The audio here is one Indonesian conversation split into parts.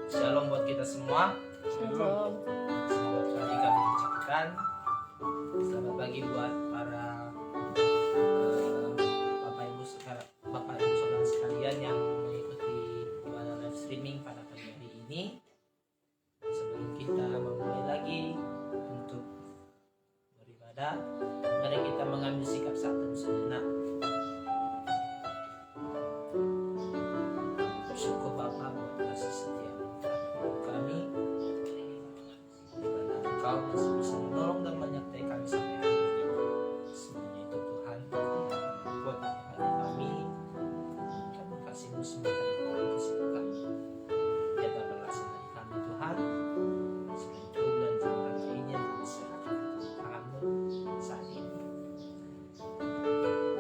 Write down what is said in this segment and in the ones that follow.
Shalom buat kita semua. Shalom. Selamat pagi kami ucapkan. Selamat pagi buat para Bapak Ibu Saudara sekalian yang mengikuti ibadah live streaming pada pagi hari ini. Sebelum kita memulai lagi untuk beribadah, mari kita mengambil sikap satu sejenak. Bersyukur Bapa buat kasih setia kami, di mana Engkau masih bisa menolong dan menyertai kami sampai hari ini. Semuanya itu Tuhan buat hati kami, kamu kasih-Mu semua dan kasih kami. Biarlah berhasil dari kami Tuhan. Selain itu dan jalan lainnya kami serahkan ke tangan-Mu saat ini.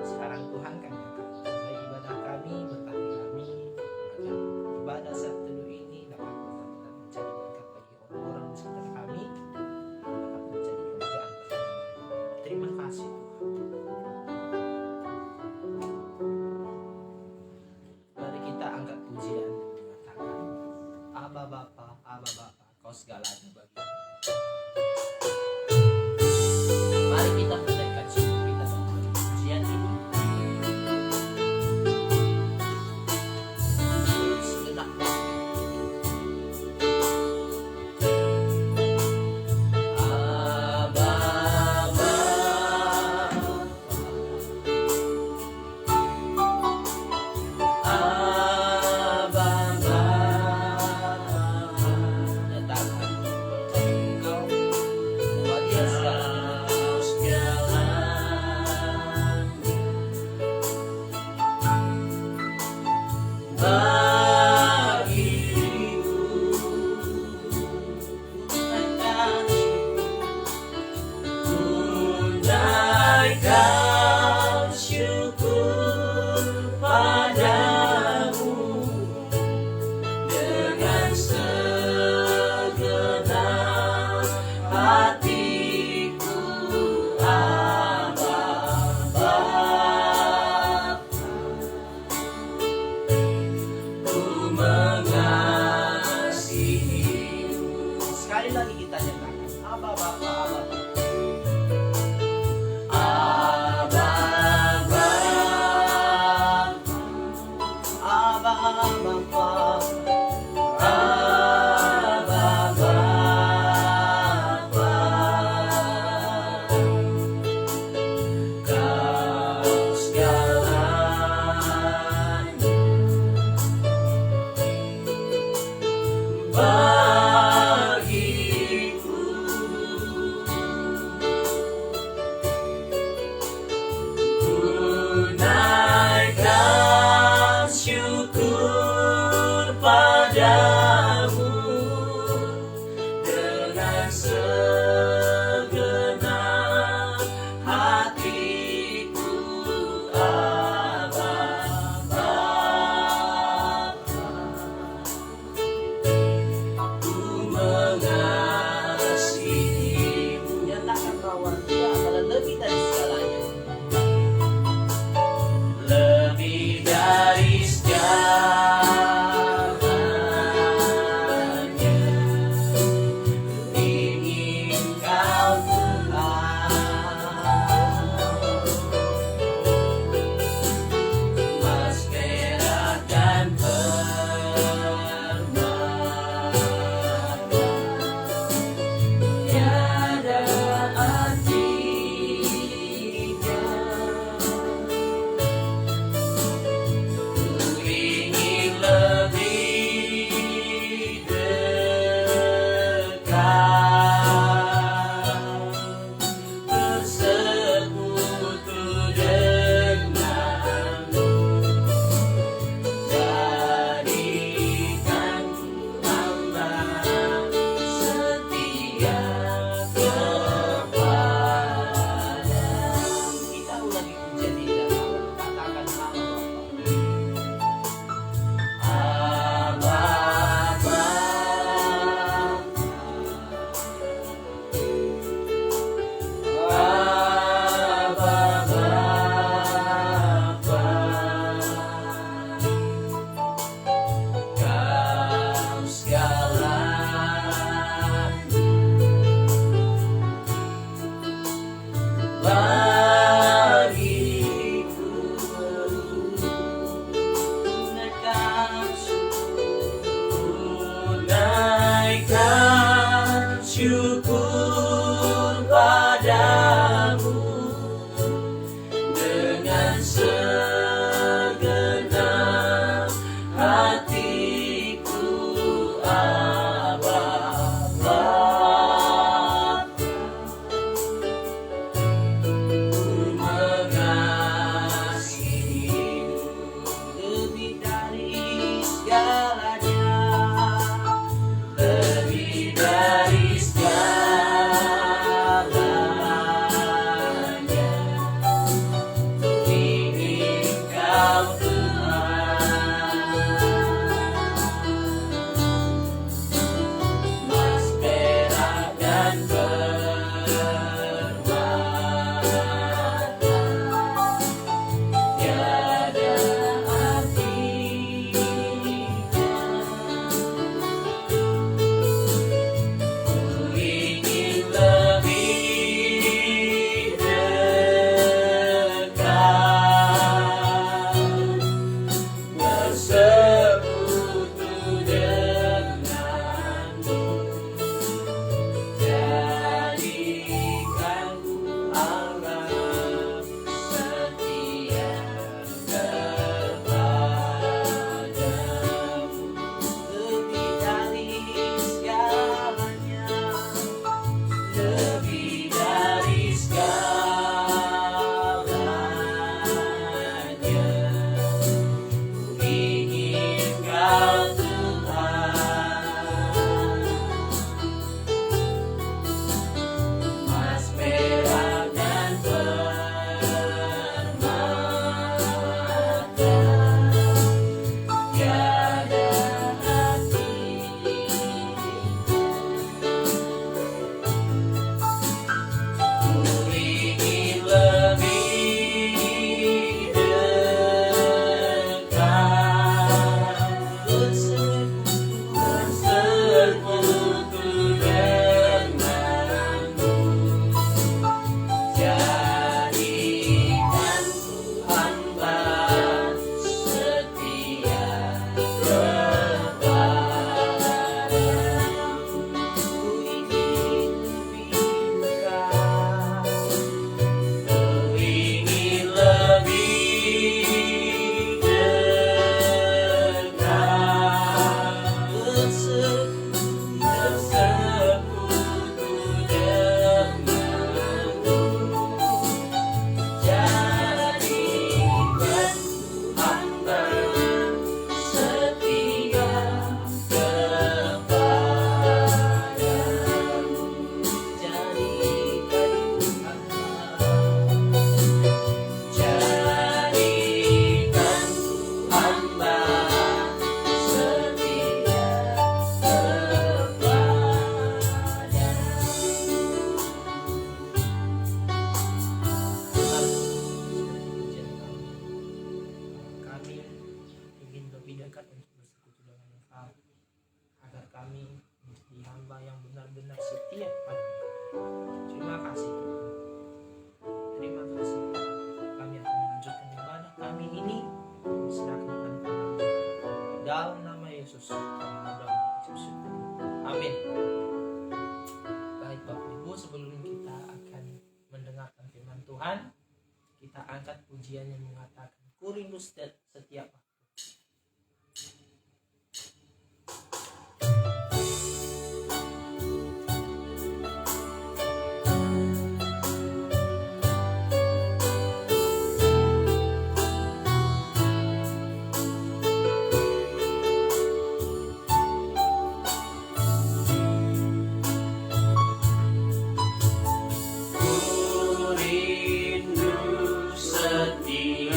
Sekarang Tuhan kami akan mulai ibadah kami, berkati kami agar ibadah saat teduh ini dapat benar-benar menjadi berkat bagi orang-orang di sekitar kami, dapat menjadi kemuliaan bagi kami. Terima kasih Tuhan. Mari kita angkat pujian dan mengatakan, Aba Bapa, Kau segalanya bagi kami. Mari kita menaikkan syukur kita dalam pujian ini. Sejenak. Aba Bapa, Aba Bapa, nyatakan hamba yang benar-benar setia padamu. Terima kasih Tuhan. Terima kasih Tuhan. Kami akan melanjutkan ibadah kami ini. Kami serahkan padamu. Dalam nama Yesus. Amin. Baik Bapak Ibu, sebelum kita akan mendengarkan firman Tuhan, kita angkat pujian yang mengatakan Ku rindu setiap waktu. Setiap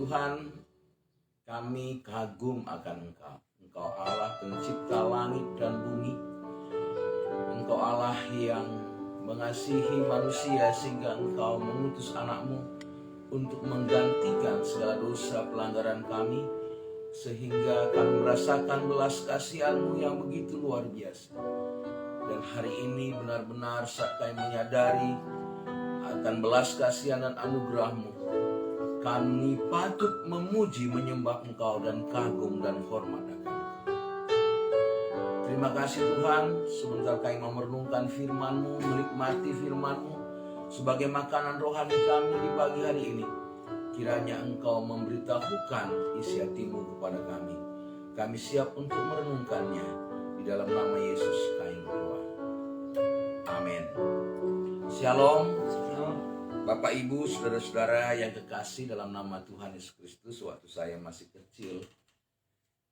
Tuhan, kami kagum akan Engkau. Engkau Allah pencipta langit dan bumi. Engkau Allah yang mengasihi manusia sehingga Engkau mengutus anak-Mu untuk menggantikan segala dosa pelanggaran kami, sehingga kami merasakan belas kasihan-Mu yang begitu luar biasa. Dan hari ini benar-benar saat kami menyadari akan belas kasihan dan anugerah-Mu, kami patut memuji, menyembah Engkau dan kagum dan hormat akan Engkau. Terima kasih Tuhan, sebentar kami mau merenungkan firman-Mu, menikmati firman-Mu sebagai makanan rohani kami di pagi hari ini. Kiranya Engkau memberitahukan isi hati-Mu kepada kami. Kami siap untuk merenungkannya. Di dalam nama Yesus kami berdoa. Amin. Shalom. Bapak, Ibu, saudara-saudara yang kekasih dalam nama Tuhan Yesus Kristus. Waktu saya masih kecil,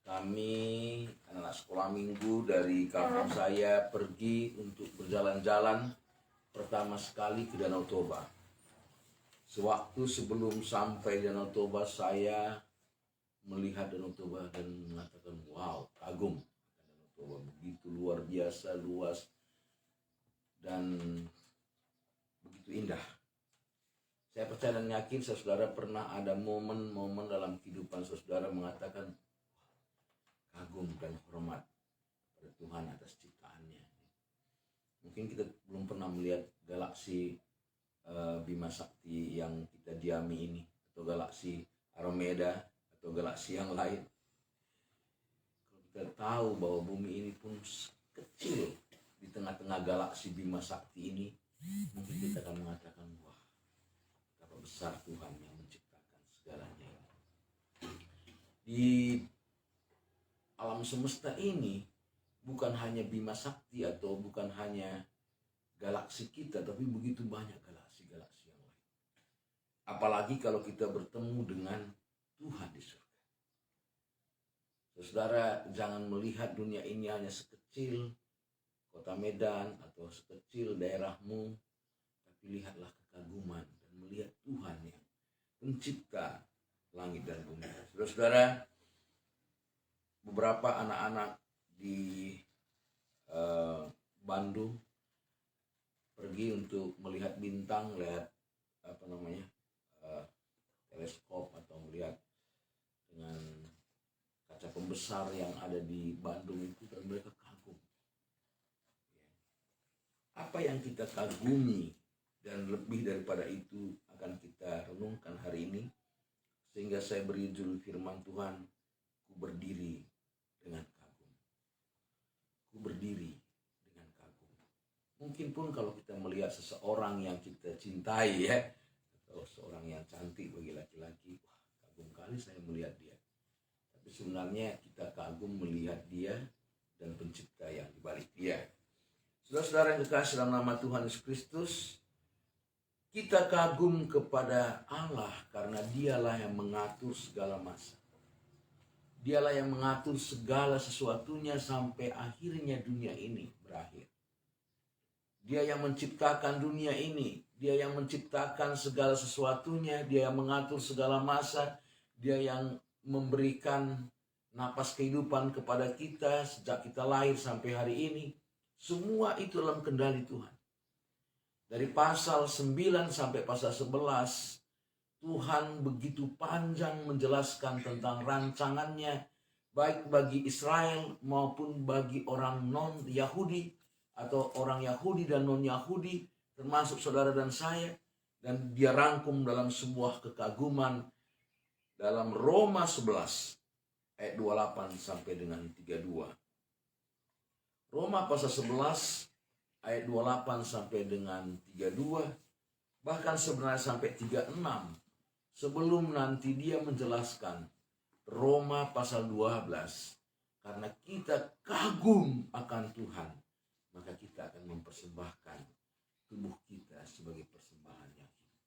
kami anak sekolah minggu dari kampung saya pergi untuk berjalan-jalan pertama sekali ke Danau Toba. Sewaktu sebelum sampai Danau Toba, saya melihat Danau Toba dan mengatakan, wow, kagum. Danau Toba begitu luar biasa, luas, dan begitu indah. Saya percaya dan yakin saudara pernah ada momen-momen dalam kehidupan saudara mengatakan kagum dan hormat pada Tuhan atas ciptaannya. Mungkin kita belum pernah melihat galaksi Bima Sakti yang kita diami ini, atau galaksi Andromeda, atau galaksi yang lain. Kalau kita tahu bahwa bumi ini pun kecil di tengah-tengah galaksi Bima Sakti ini, mungkin kita akan mengatakan, wah, betapa besar Tuhan yang menciptakan segalanya ini. Di alam semesta ini bukan hanya Bima Sakti atau bukan hanya galaksi kita, tapi begitu banyak galaksi-galaksi yang lain. Apalagi kalau kita bertemu dengan Tuhan di surga. Saudara, jangan melihat dunia ini hanya sekecil kota Medan atau sekecil daerahmu, tapi lihatlah kekaguman dan melihat Tuhan yang pencipta langit dan bumi. Saudara-saudara, beberapa anak-anak di Bandung pergi untuk melihat bintang, lihat teleskop atau melihat dengan kaca pembesar yang ada di Bandung itu, dan mereka kagum. Apa yang kita kagumi dan lebih daripada itu akan kita renungkan hari ini, sehingga saya beri judul firman Tuhan, ku berdiri dengan kagum. Ku berdiri dengan kagum. Mungkin pun kalau kita melihat seseorang yang kita cintai ya, atau seorang yang cantik bagi laki-laki, wah, kagum kali saya melihat dia. Tapi sebenarnya kita kagum melihat dia dan pencipta yang dibalik dia. Saudara-saudara yang kekasih dalam nama Tuhan Yesus Kristus, kita kagum kepada Allah karena Dialah yang mengatur segala masa. Dialah yang mengatur segala sesuatunya sampai akhirnya dunia ini berakhir. Dia yang menciptakan dunia ini, Dia yang menciptakan segala sesuatunya, Dia yang mengatur segala masa, Dia yang memberikan napas kehidupan kepada kita sejak kita lahir sampai hari ini. Semua itu dalam kendali Tuhan. Dari pasal 9 sampai pasal 11, Tuhan begitu panjang menjelaskan tentang rancangannya, baik bagi Israel maupun bagi orang non-Yahudi, atau orang Yahudi dan non-Yahudi, termasuk saudara dan saya. Dan dia rangkum dalam sebuah kekaguman dalam Roma 11 ayat 28 sampai dengan 32. Roma pasal 11 ayat 28 sampai dengan 32, bahkan sebenarnya sampai 36. Sebelum nanti dia menjelaskan Roma pasal 12, karena kita kagum akan Tuhan, maka kita akan mempersembahkan tubuh kita sebagai persembahan yang hidup.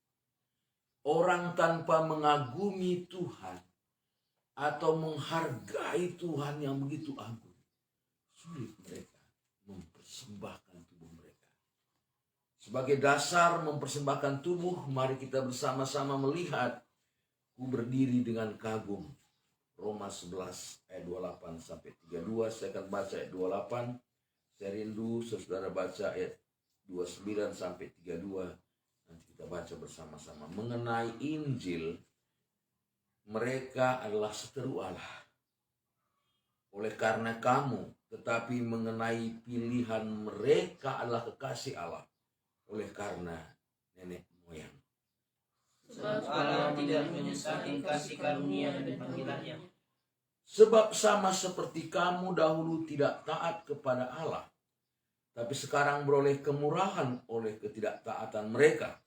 Orang tanpa mengagumi Tuhan atau menghargai Tuhan yang begitu agung, sulit mereka mempersembahkan tubuh mereka. Sebagai dasar mempersembahkan tubuh, mari kita bersama-sama melihat ku berdiri dengan kagum. Roma 11 ayat 28 sampai 32. Saya akan baca ayat 28. Saya rindu saudara baca ayat 29 sampai 32. Nanti kita baca bersama-sama. Mengenai Injil, mereka adalah seteru Allah oleh karena kamu, tetapi mengenai pilihan mereka adalah kekasih Allah oleh karena nenek moyang. Sebab Allah tidak menyesali kasih karunia dan panggilannya. Sebab sama seperti kamu dahulu tidak taat kepada Allah, tapi sekarang beroleh kemurahan oleh ketidaktaatan mereka.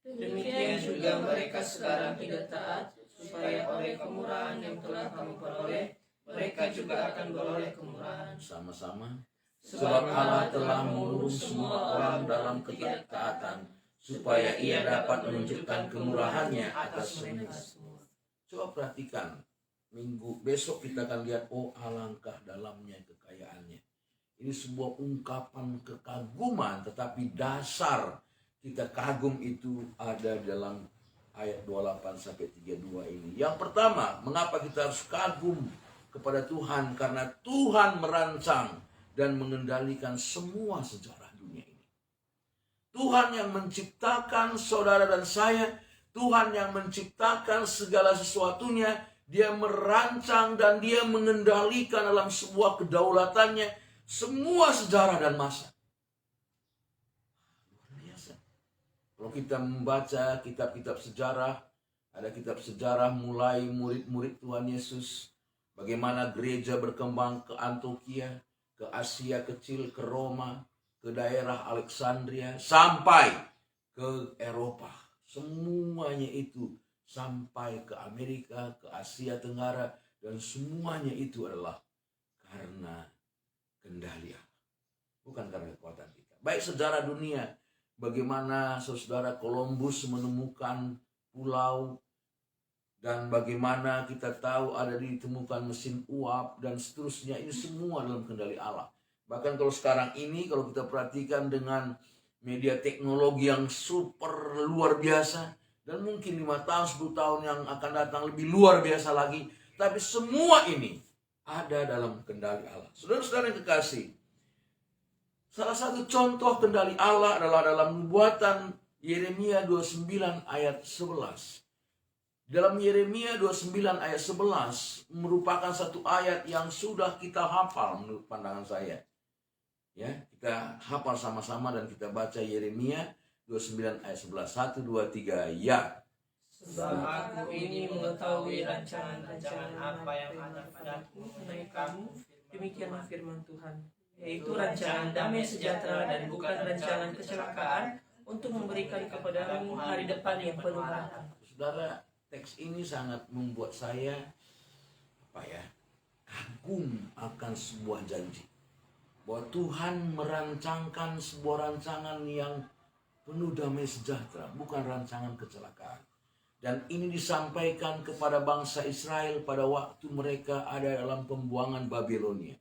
Demikian juga mereka sekarang tidak taat, supaya oleh kemurahan yang telah kamu peroleh, mereka juga akan beroleh kemurahan. Sama-sama. Sebab Allah telah mengurung semua orang dalam ketidaktaatan, supaya ia dapat menunjukkan kemurahannya atas mereka semua. Coba perhatikan, minggu besok kita akan lihat, oh alangkah dalamnya kekayaannya. Ini sebuah ungkapan kekaguman, tetapi dasar kita kagum itu ada dalam ayat 28 sampai 32 ini. Yang pertama, mengapa kita harus kagum kepada Tuhan? Karena Tuhan merancang dan mengendalikan semua sejarah dunia ini. Tuhan yang menciptakan saudara dan saya, Tuhan yang menciptakan segala sesuatunya, Dia merancang dan Dia mengendalikan dalam sebuah kedaulatannya semua sejarah dan masa. Luar biasa. Kalau kita membaca kitab-kitab sejarah, ada kitab sejarah mulai murid-murid Tuhan Yesus, bagaimana gereja berkembang ke Antioquia, ke Asia Kecil, ke Roma, ke daerah Alexandria, sampai ke Eropa. Semuanya itu sampai ke Amerika, ke Asia Tenggara, dan semuanya itu adalah karena kendali Allah, bukan karena kekuatan kita. Baik sejarah dunia, bagaimana saudara Columbus menemukan pulau, dan bagaimana kita tahu ada ditemukan mesin uap dan seterusnya, ini semua dalam kendali Allah. Bahkan kalau sekarang ini, kalau kita perhatikan dengan media teknologi yang super luar biasa, dan mungkin 5 tahun, 10 tahun yang akan datang lebih luar biasa lagi, tapi semua ini ada dalam kendali Allah. Saudara-saudara yang kekasih, salah satu contoh kendali Allah adalah dalam nubuatan Yeremia 29 ayat 11. Dalam Yeremia 29 ayat 11 merupakan satu ayat yang sudah kita hafal menurut pandangan saya. Ya, kita hafal sama-sama dan kita baca Yeremia 29 ayat 11. 1, 2, 3, ya. Sebab aku ini mengetahui rancangan-rancangan apa yang ada padaku mengenai kamu, demikianlah firman Tuhan, yaitu rancangan damai sejahtera dan bukan rancangan kecelakaan, untuk memberikan kepadamu hari depan yang penuh harapan. Saudara, teks ini sangat membuat saya kagum akan sebuah janji, bahwa Tuhan merancangkan sebuah rancangan yang penuh damai sejahtera, bukan rancangan kecelakaan. Dan ini disampaikan kepada bangsa Israel pada waktu mereka ada dalam pembuangan Babilonia.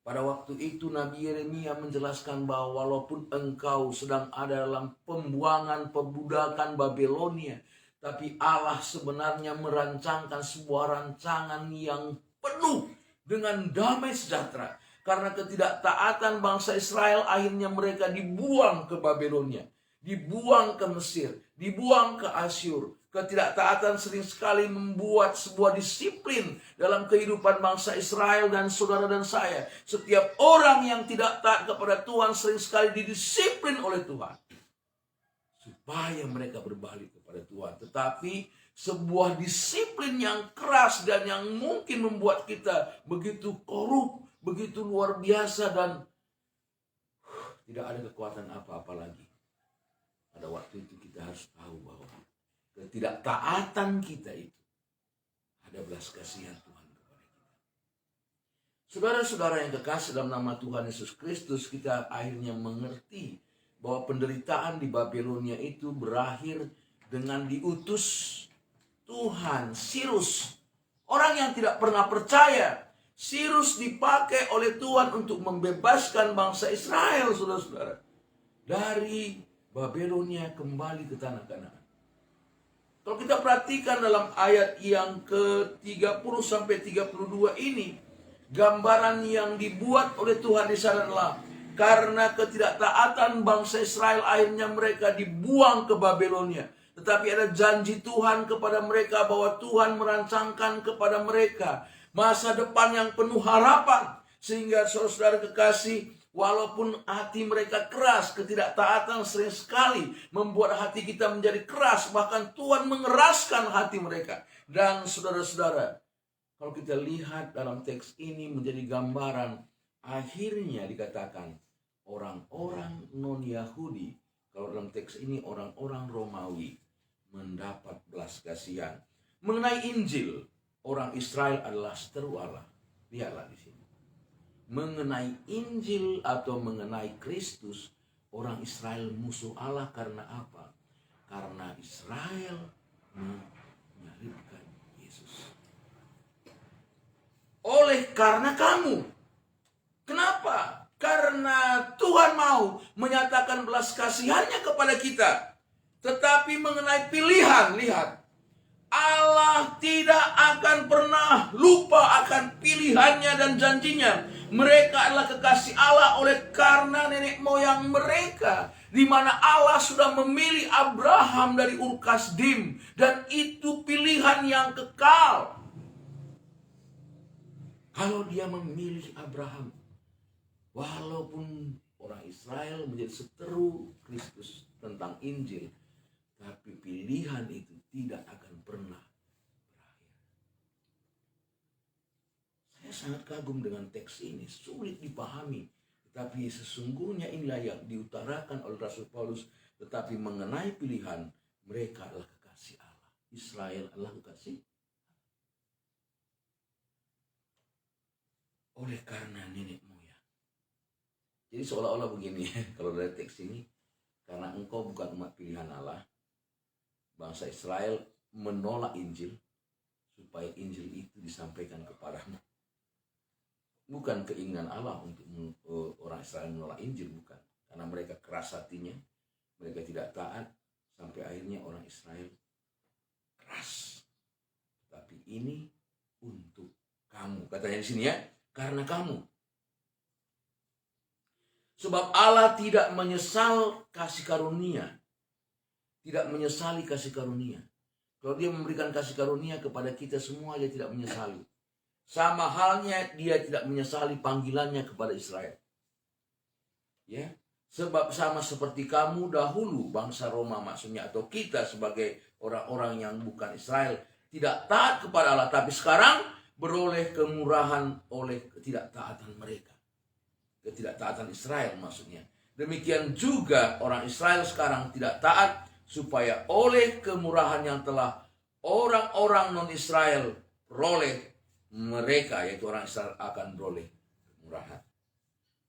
Pada waktu itu Nabi Yeremia menjelaskan bahwa walaupun engkau sedang ada dalam pembuangan, perbudakan Babilonia, tapi Allah sebenarnya merancangkan sebuah rancangan yang penuh dengan damai sejahtera. Karena ketidaktaatan bangsa Israel, akhirnya mereka dibuang ke Babilonia, dibuang ke Mesir, dibuang ke Asyur. Ketidaktaatan sering sekali membuat sebuah disiplin dalam kehidupan bangsa Israel dan saudara dan saya. Setiap orang yang tidak taat kepada Tuhan sering sekali didisiplin oleh Tuhan, supaya mereka berbalik kepada Tuhan. Tetapi sebuah disiplin yang keras dan yang mungkin membuat kita begitu korup, begitu luar biasa, dan tidak ada kekuatan apa-apa lagi. Pada waktu itu kita harus tahu bahwa ketidaktaatan kita itu ada belas kasihan Tuhan kepada kita. Saudara-saudara yang kekasih dalam nama Tuhan Yesus Kristus, kita akhirnya mengerti bahwa penderitaan di Babilonia itu berakhir dengan diutus Tuhan Sirus, orang yang tidak pernah percaya. Sirus dipakai oleh Tuhan untuk membebaskan bangsa Israel, saudara-saudara, dari Babilonia kembali ke tanah Kanaan. Kalau kita perhatikan dalam ayat yang ke-30 sampai 32 ini, gambaran yang dibuat oleh Tuhan di sana adalah karena ketidaktaatan bangsa Israel, akhirnya mereka dibuang ke Babelonia. Tetapi ada janji Tuhan kepada mereka bahwa Tuhan merancangkan kepada mereka masa depan yang penuh harapan. Sehingga saudara-saudara kekasih, walaupun hati mereka keras, ketidaktaatan sering sekali membuat hati kita menjadi keras. Bahkan Tuhan mengeraskan hati mereka. Dan saudara-saudara, kalau kita lihat dalam teks ini menjadi gambaran, akhirnya dikatakan orang-orang non-Yahudi, kalau dalam teks ini orang-orang Romawi, mendapat belas kasihan. Mengenai Injil, orang Israel adalah seteru Allah. Lihatlah di sini. Mengenai Injil atau mengenai Kristus, orang Israel musuh Allah karena apa? Karena Israel menyalibkan Yesus. Oleh karena kamu. Kenapa? Karena Tuhan mau menyatakan belas kasihannya kepada kita. Tetapi mengenai pilihan, lihat. Allah tidak akan pernah lupa akan pilihannya dan janjinya. Mereka adalah kekasih Allah oleh karena nenek moyang mereka. Di mana Allah sudah memilih Abraham dari Ur Kasdim. Dan itu pilihan yang kekal. Kalau dia memilih Abraham, walaupun orang Israel menjadi seteru Kristus tentang Injil, tapi pilihan itu tidak akan pernah berakhir. Saya sangat kagum dengan teks ini, sulit dipahami. Tetapi sesungguhnya inilah yang diutarakan oleh Rasul Paulus. Tetapi mengenai pilihan, mereka adalah kekasih Allah. Israel adalah kekasih. Oleh karena nenek moyang. Jadi seolah-olah begini, kalau dari teks ini, karena engkau bukan umat pilihan Allah, bangsa Israel menolak Injil supaya Injil itu disampaikan kepadamu. Bukan keinginan Allah untuk orang Israel menolak Injil, bukan. Karena mereka keras hatinya, mereka tidak taat, sampai akhirnya orang Israel keras. Tapi ini untuk kamu, katanya di sini ya, karena kamu. Sebab Allah tidak menyesal kasih karunia. Tidak menyesali kasih karunia. Kalau dia memberikan kasih karunia kepada kita semua, dia tidak menyesali. Sama halnya dia tidak menyesali panggilannya kepada Israel. Ya, sebab sama seperti kamu dahulu, bangsa Roma maksudnya, atau kita sebagai orang-orang yang bukan Israel, tidak taat kepada Allah. Tapi sekarang beroleh kemurahan oleh ketidaktaatan mereka. Ketidaktaatan Israel maksudnya. Demikian juga orang Israel sekarang tidak taat, supaya oleh kemurahan yang telah orang-orang non-Israel peroleh, mereka, yaitu orang Israel, akan beroleh kemurahan.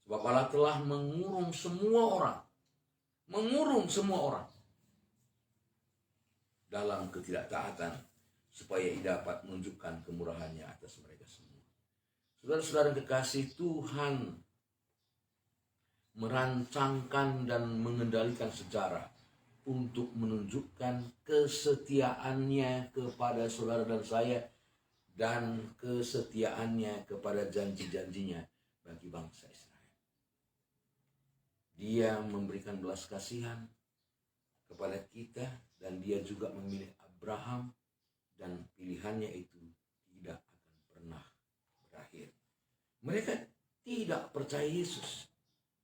Sebab Allah telah mengurung semua orang. Mengurung semua orang dalam ketidaktaatan, supaya ia dapat menunjukkan kemurahannya atas mereka semua. Saudara-saudara kekasih, Tuhan merancangkan dan mengendalikan sejarah untuk menunjukkan kesetiaannya kepada saudara dan saya, dan kesetiaannya kepada janji-janjinya bagi bangsa Israel. Dia memberikan belas kasihan kepada kita, dan dia juga memilih Abraham, dan pilihannya itu tidak akan pernah berakhir. Mereka tidak percaya Yesus,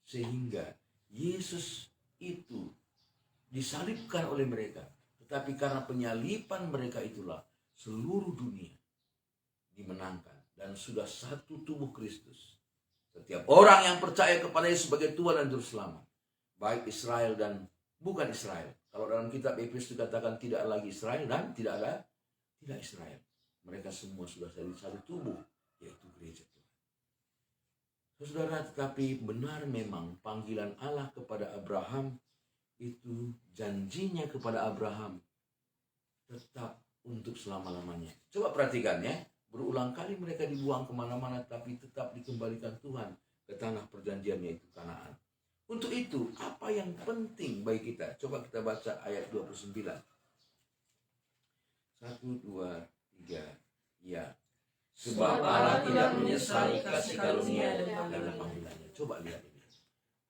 sehingga Yesus itu disalibkan oleh mereka. Tetapi karena penyalipan mereka itulah seluruh dunia dimenangkan. Dan sudah satu tubuh Kristus. Setiap orang yang percaya kepada Yesus sebagai Tuhan dan Juru Selamat, baik Israel dan bukan Israel. Kalau dalam kitab Efesus dikatakan tidak lagi Israel dan tidak Israel. Mereka semua sudah jadi satu tubuh, yaitu gereja Tuhan. Saudara, tetapi benar memang panggilan Allah kepada Abraham itu, janjinya kepada Abraham tetap untuk selama-lamanya. Coba perhatikan ya, berulang kali mereka dibuang kemana-mana, tapi tetap dikembalikan Tuhan ke tanah perjanjiannya, itu Kanaan. Untuk itu, apa yang penting bagi kita? Coba kita baca ayat 29. 1, 2, 3, ya. Sebab Allah tidak menyesali kasih karunia dan panggilannya. Coba lihat ini.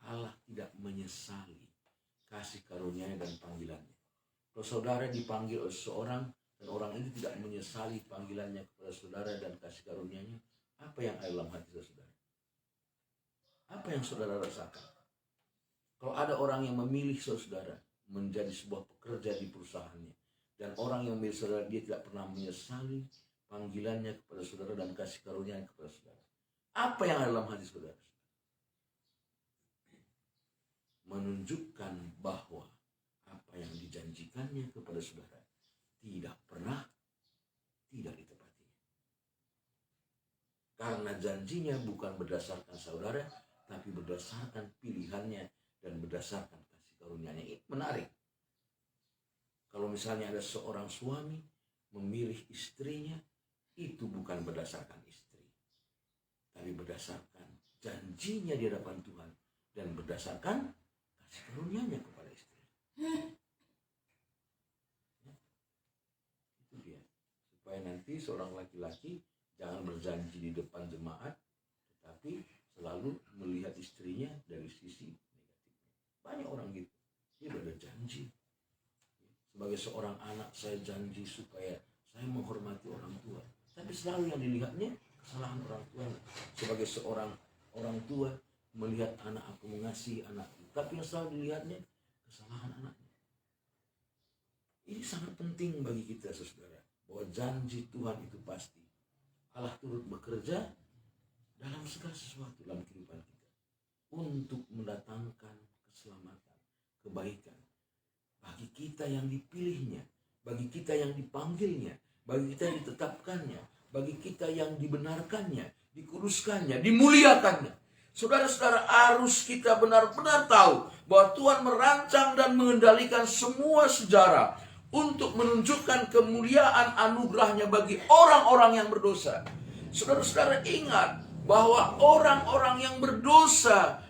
Allah tidak menyesali kasih karunia dan panggilannya. Kalau saudara dipanggil oleh seseorang dan orang itu tidak menyesali panggilannya kepada saudara dan kasih karunia-Nya, apa yang ada dalam hati saudara? Apa yang saudara rasakan? Kalau ada orang yang memilih saudara menjadi sebuah pekerja di perusahaannya, dan orang yang memilih saudara, dia tidak pernah menyesali panggilannya kepada saudara dan kasih karunia kepada saudara. Apa yang ada dalam hati saudara? Menunjukkan bahwa apa yang dijanjikannya kepada saudara tidak pernah tidak ditepati. Karena janjinya bukan berdasarkan saudara, tapi berdasarkan pilihannya dan berdasarkan kasih karunia-Nya. Ini menarik. Kalau misalnya ada seorang suami memilih istrinya, itu bukan berdasarkan istri, tapi berdasarkan janjinya di hadapan Tuhan dan berdasarkan kasih karunia-Nya kepada istri. Itu dia. Supaya nanti seorang laki-laki jangan berjanji di depan jemaat, tetapi selalu melihat istrinya dari sisi negatifnya. Banyak orang gitu. Dia berjanji. Sebagai seorang anak, saya janji supaya saya menghormati orang tua. Tapi selalu yang dilihatnya kesalahan orang tua. Sebagai seorang orang tua melihat anak aku mengasihi anakku, tapi yang selalu dilihatnya kesalahan anaknya. Ini sangat penting bagi kita, saudara, bahwa janji Tuhan itu pasti. Allah turut bekerja dalam segala sesuatu dalam kehidupan kita untuk mendatangkan keselamatan, kebaikan bagi kita yang dipilihnya, bagi kita yang dipanggilnya, bagi kita yang ditetapkannya, bagi kita yang dibenarkannya, dikuduskannya, dimuliakannya. Saudara-saudara, harus kita benar-benar tahu bahwa Tuhan merancang dan mengendalikan semua sejarah untuk menunjukkan kemuliaan anugerahnya bagi orang-orang yang berdosa. Saudara-saudara, ingat bahwa orang-orang yang berdosa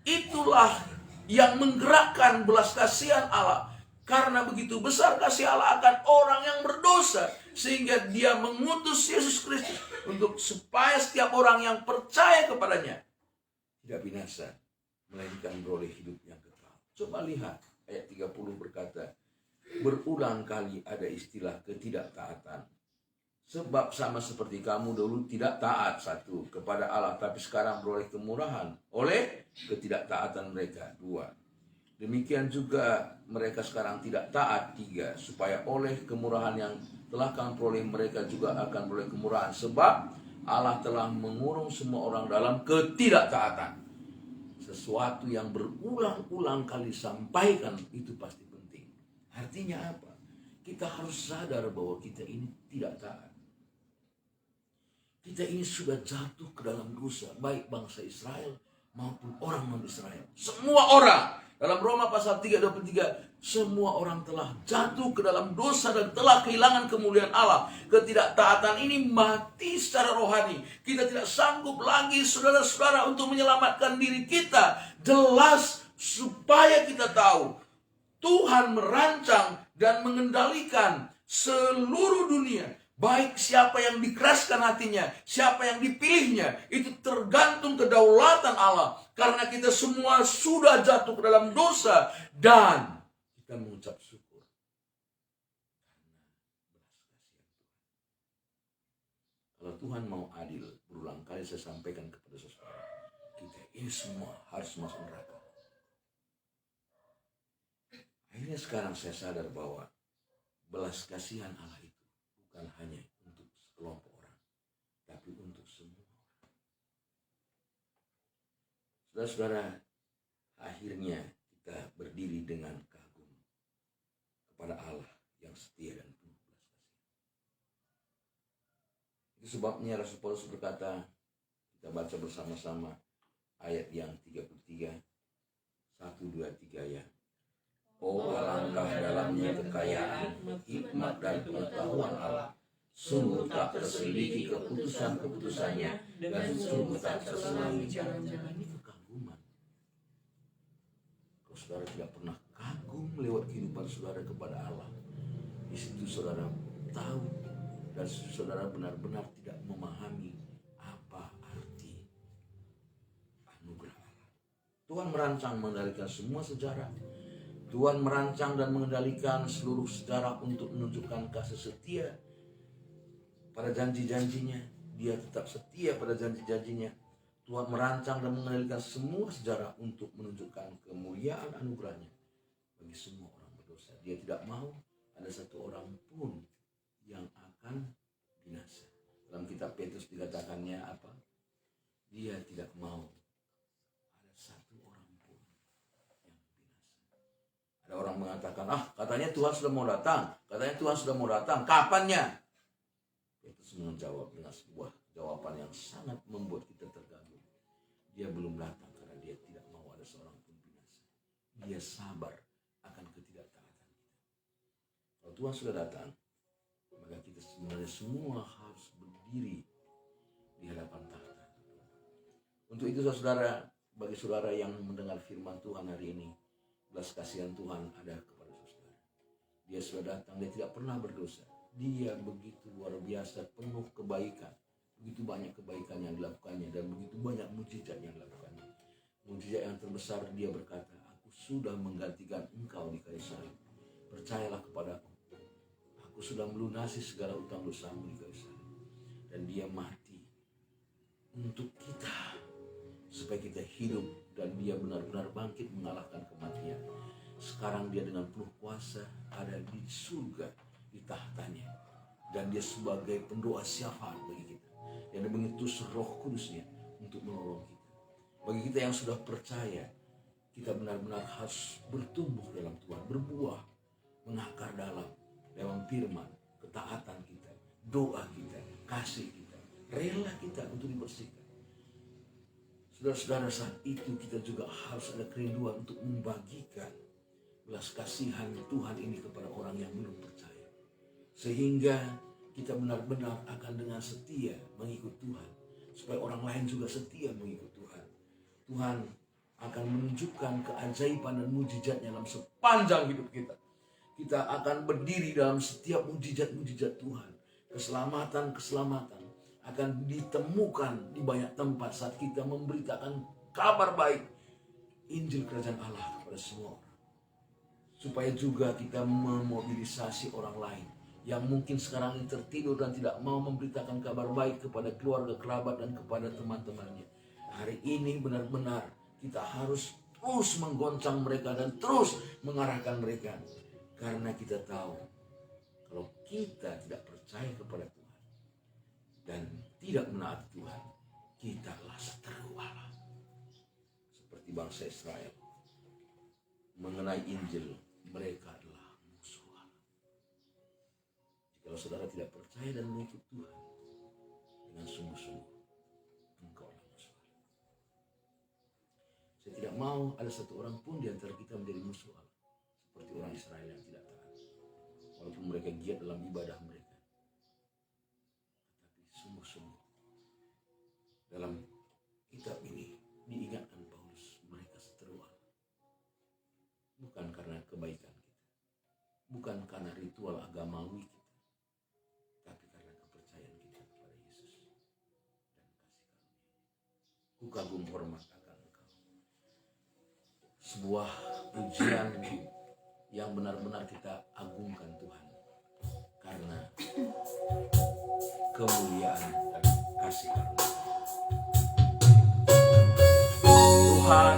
itulah yang menggerakkan belas kasihan Allah. Karena begitu besar kasih Allah akan orang yang berdosa, sehingga Dia mengutus Yesus Kristus untuk supaya setiap orang yang percaya kepadanya tidak binasa, melainkan beroleh hidup yang kekal. Coba lihat ayat 30 berkata, berulang kali ada istilah ketidaktaatan. Sebab sama seperti kamu dulu tidak taat, 1, kepada Allah, tapi sekarang beroleh kemurahan oleh ketidaktaatan mereka, 2. Demikian juga mereka sekarang tidak taat, 3, supaya oleh kemurahan yang telah kamu peroleh mereka juga akan beroleh kemurahan. Sebab Allah telah mengurung semua orang dalam ketidaktaatan. Sesuatu yang berulang-ulang kali sampaikan itu pasti penting. Artinya apa? Kita harus sadar bahwa kita ini tidak taat. Kita ini sudah jatuh ke dalam dosa, baik bangsa Israel maupun orang non-Israel. Semua orang. Dalam Roma pasal 3:23, semua orang telah jatuh ke dalam dosa dan telah kehilangan kemuliaan Allah. Ketidaktaatan ini mati secara rohani. Kita tidak sanggup lagi, saudara-saudara, untuk menyelamatkan diri kita. Jelas supaya kita tahu Tuhan merancang dan mengendalikan seluruh dunia. Baik siapa yang dikeraskan hatinya, siapa yang dipilihnya, itu tergantung kedaulatan Allah. Karena kita semua sudah jatuh ke dalam dosa dan kita mengucap syukur. Kalau Tuhan mau adil, berulang kali saya sampaikan kepada saudara, kita ini semua harus masuk neraka. Akhirnya sekarang saya sadar bahwa belas kasihan Allah itu bukan hanya untuk sekelompok orang, tapi untuk semua orang. Saudara-saudara, akhirnya kita berdiri dengan kagum kepada Allah yang setia dan penuh belas kasihan. Itu sebabnya Rasul Paulus berkata, kita baca bersama-sama ayat yang 33, 1, 2, 3 ya. Oh, alangkah dalamnya kekayaan, hikmat dan pengetahuan Allah. Sungguh tak terselidiki keputusan-keputusannya, dan sungguh tak terselami jalan-jalan. Ini kekaguman. Kalau saudara tidak pernah kagum lewat kehidupan saudara kepada Allah, di situ saudara tahu dan saudara benar-benar tidak memahami apa arti anugerah Allah. Tuhan merancang mengendalikan semua sejarah. Tuhan merancang dan mengendalikan seluruh sejarah untuk menunjukkan kasih setia pada janji-janjinya. Dia tetap setia pada janji-janjinya. Tuhan merancang dan mengendalikan semua sejarah untuk menunjukkan kemuliaan anugerahnya bagi semua orang berdosa. Dia tidak mau ada satu orang pun yang akan binasa. Dalam kitab Petrus dikatakannya apa? Dia tidak mau ada satu orang pun yang binasa. Ada orang mengatakan, katanya Tuhan sudah mau datang. Katanya Tuhan sudah mau datang. Kapannya? Petrus menjawab dengan sebuah jawaban yang sangat membuat kita terganggu. Dia belum datang karena dia tidak mau ada seorang pun binasa. Dia sabar akan ketidaktaatan kita. Kalau Tuhan sudah datang, maka kita sebenarnya semua harus berdiri di hadapan tahta. Untuk itu saudara, bagi saudara yang mendengar firman Tuhan hari ini, belas kasihan Tuhan ada kepada saudara. Dia sudah datang, dia tidak pernah berdosa. Dia begitu luar biasa, penuh kebaikan. Begitu banyak kebaikan yang dilakukannya dan begitu banyak mujizat yang dilakukannya. Mujizat yang terbesar, dia berkata, aku sudah menggantikan engkau di kayu salib. Percayalah kepadaku. Aku sudah melunasi segala utang dosamu di kayu salib. Dan dia mati untuk kita, supaya kita hidup, dan dia benar-benar bangkit mengalahkan kematian. Sekarang dia dengan penuh kuasa ada di surga, di tahtanya. Dan dia sebagai pendoa syafaat bagi kita. Dan mengutus Roh Kudusnya untuk menolong kita. Bagi kita yang sudah percaya, kita benar-benar harus bertumbuh dalam Tuhan, berbuah, mengakar dalam firman, ketaatan kita, doa kita, kasih kita, rela kita untuk dibersihkan. Saudara-saudara, saat itu kita juga harus ada kerinduan untuk membagikan belas kasihan Tuhan ini kepada orang yang belum percaya. Sehingga kita benar-benar akan dengan setia mengikut Tuhan. Supaya orang lain juga setia mengikut Tuhan. Tuhan akan menunjukkan keajaiban dan mujizatnya dalam sepanjang hidup kita. Kita akan berdiri dalam setiap mujizat-mujizat Tuhan. Keselamatan akan ditemukan di banyak tempat saat kita memberitakan kabar baik Injil Kerajaan Allah kepada semua orang. Supaya juga kita memobilisasi orang lain yang mungkin sekarang ini tertidur dan tidak mau memberitakan kabar baik kepada keluarga, kerabat, dan kepada teman-temannya. Hari ini benar-benar kita harus terus menggoncang mereka dan terus mengarahkan mereka. Karena kita tahu, kalau kita tidak percaya kepada Tuhan dan tidak menaati Tuhan, kita adalah seteru Allah. Seperti bangsa Israel, mengenai Injil, mereka adalah musuh Allah. Kalau saudara tidak percaya dan mengikut Tuhan dengan sungguh-sungguh, engkau adalah musuh Allah. Saya tidak mau ada satu orang pun di antara kita menjadi musuh Allah. Seperti orang Israel yang tidak taat. Walaupun mereka giat dalam ibadah mereka. Tapi sungguh-sungguh. Dalam kitab ini diingatkan Paulus, mereka seteru Allah. Bukan karena kebaikan kita. Bukan karena ritual agamawi kita. Tapi karena kepercayaan kita kepada Yesus. Dan kasih karunia. Ku kagum hormat akan engkau. Sebuah pujian yang benar-benar kita agungkan Tuhan karena kemuliaan dan kasih karunia. Tuhan,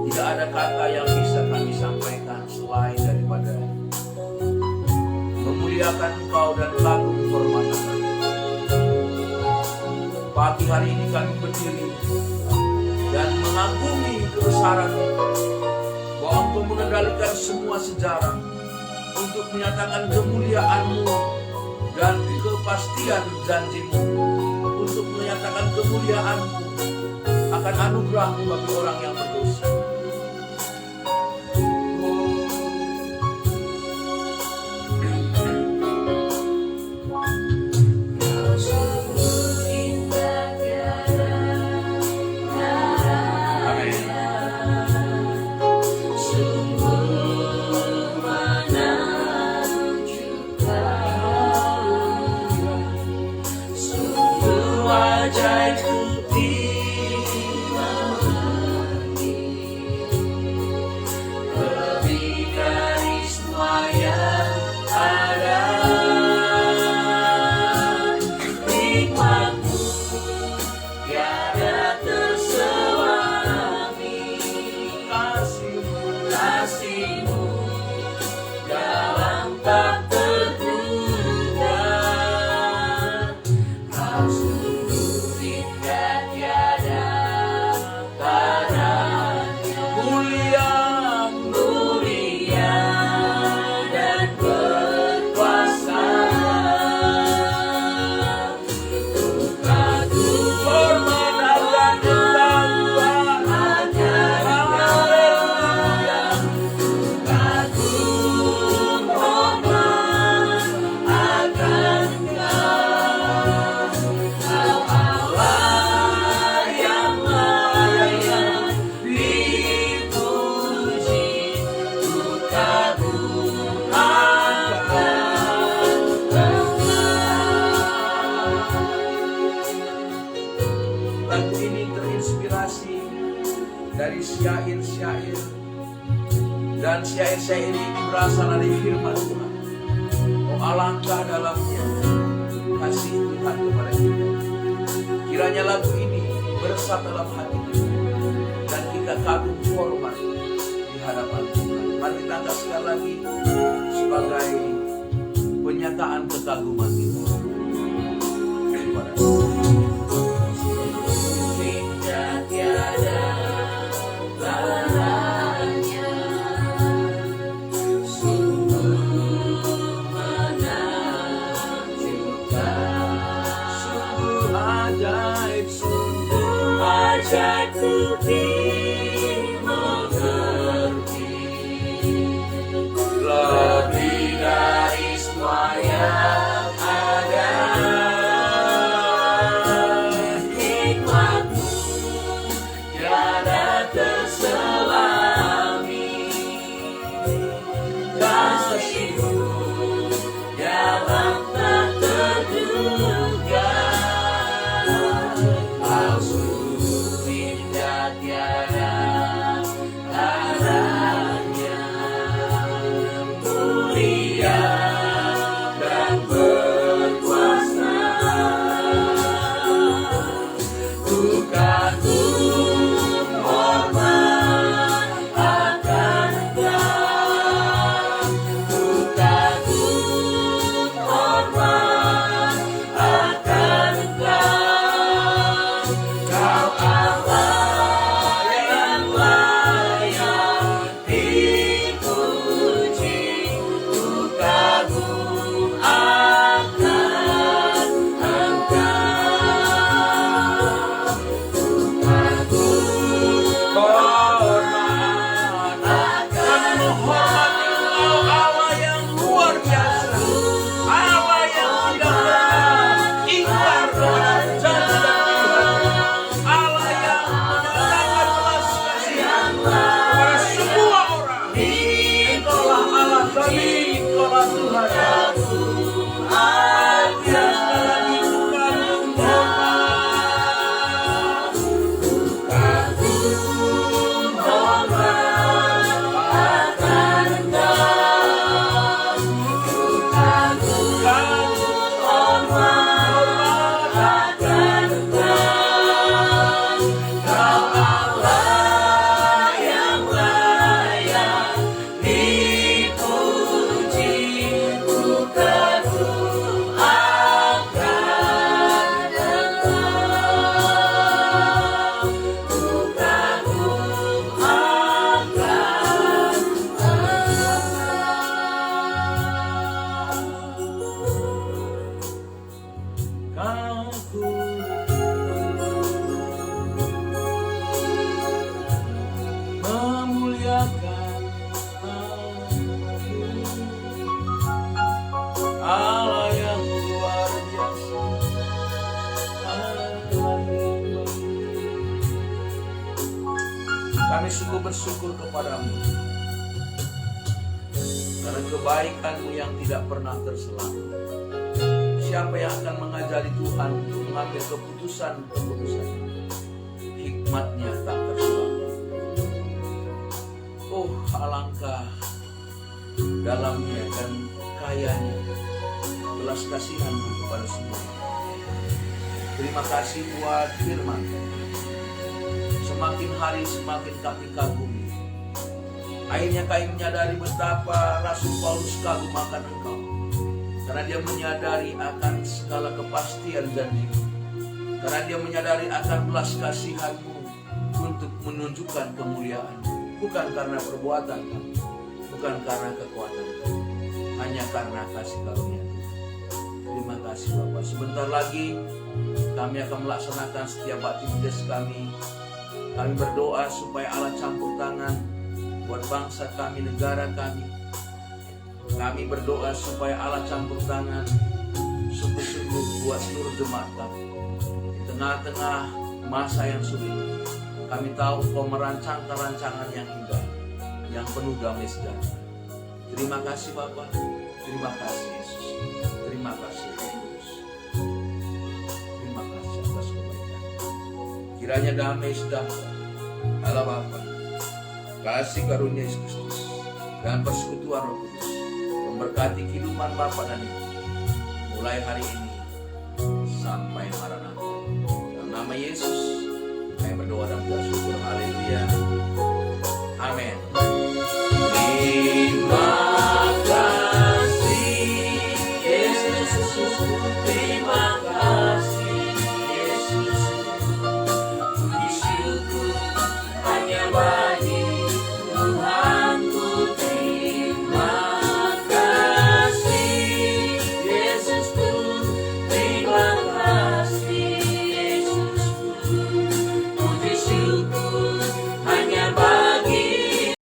tidak ada kata yang bisa kami sampaikan selain daripada memuliakan Engkau dan kagum hormat akan Engkau. Pagi hari ini kami berdiri dan mengagumi kebesaran bahwa Engkau mengendalikan semua sejarah untuk menyatakan kemuliaan-Mu dan kepastian janji-Mu, untuk menyatakan kemuliaan-Mu akan anugerah-Mu bagi orang yang berdosa. ajaibku dimengerti, lebih dari semua yang ada. Nikmatmu tiada terselami, kasihmu dalam tak terduga. Kau sungguh indah tiada tandanya, mulia dan berkuasa. Ku kagum hormat akan Haleluya. Ku kagum hormat akan Kau Allah yang layak dipuji. Ku kagum akan Lagu ini terinspirasi dari syair-syair, dan syair-syair ini berasal dari firman Tuhan. Oh, alangkah dalamnya kasih Tuhan kepada kita. Kiranya lagu ini meresap dalam hati kita dan kita kagum hormat di hadapan Tuhan. Mari kita angkat sekali lagi sebagai penyataan kekaguman kita kepada Tuhan. Indah tiada tandanya, sungguh menakjubkan, Sungguh ajaib, sungguh ajaibku dimengerti, lebih dari semua yang ada. Nikmatmu tiada terselami, kasihmu dalam tak terduga. Kau sungguh indah tiada tandanya, mulia dan berkuasa. Ku kagum hormat akan Kau, ku kagum hormat akan Kau. Kau Allah yang layak dipuji. Ku kagum akan Engkau. hormat dan menghormati Engkau, Allah yang luar biasa, Allah yang tidak pernah ingkar terhadap janji dan pilihan, Allah yang menyatakan belas kasihan kepada semua orang. Engkaulah Allah kami, Engkaulah Tuhan. Memuliakan Allah yang luar biasa. Kami sungguh bersyukur kepadamu karena kebaikanmu yang tidak pernah terselang. siapa yang akan mengajari Tuhan untuk mengambil keputusan-keputusan. Hikmatnya tak tersuami. Oh, alangkah dalamnya dan kayanya belas kasihan-Mu kepada semua. Terima kasih buat firman. Semakin hari semakin kami kagumi. Akhirnya kami menyadari betapa Rasul Paulus kagum akan Engkau. Karena dia menyadari akan segala kepastian janji-Mu. Karena dia menyadari akan belas kasihan-Mu untuk menunjukkan kemuliaan. Bukan karena perbuatan kami, bukan karena kekuatan kami, hanya karena kasih karunia Tuhan. Terima kasih Bapak. Sebentar lagi kami akan melaksanakan setiap aktivitas kami. Kami berdoa supaya Allah campur tangan buat bangsa kami, negara kami. Kami berdoa supaya Allah campur tangan sungguh-sungguh buat seluruh jemaat kami. Di tengah-tengah masa yang sulit, kami tahu Kau merancangkan rancangan yang indah, yang penuh damai sejahtera. Terima kasih Bapa, terima kasih Yesus, terima kasih Yesus, terima kasih atas kebaikan. Kiranya damai sejahtera Allah Bapa, kasih karunia Yesus Kristus, dan persekutuan Roh Kudus memberkati kehidupan Bapa dan Ibu mulai hari ini sampai malam.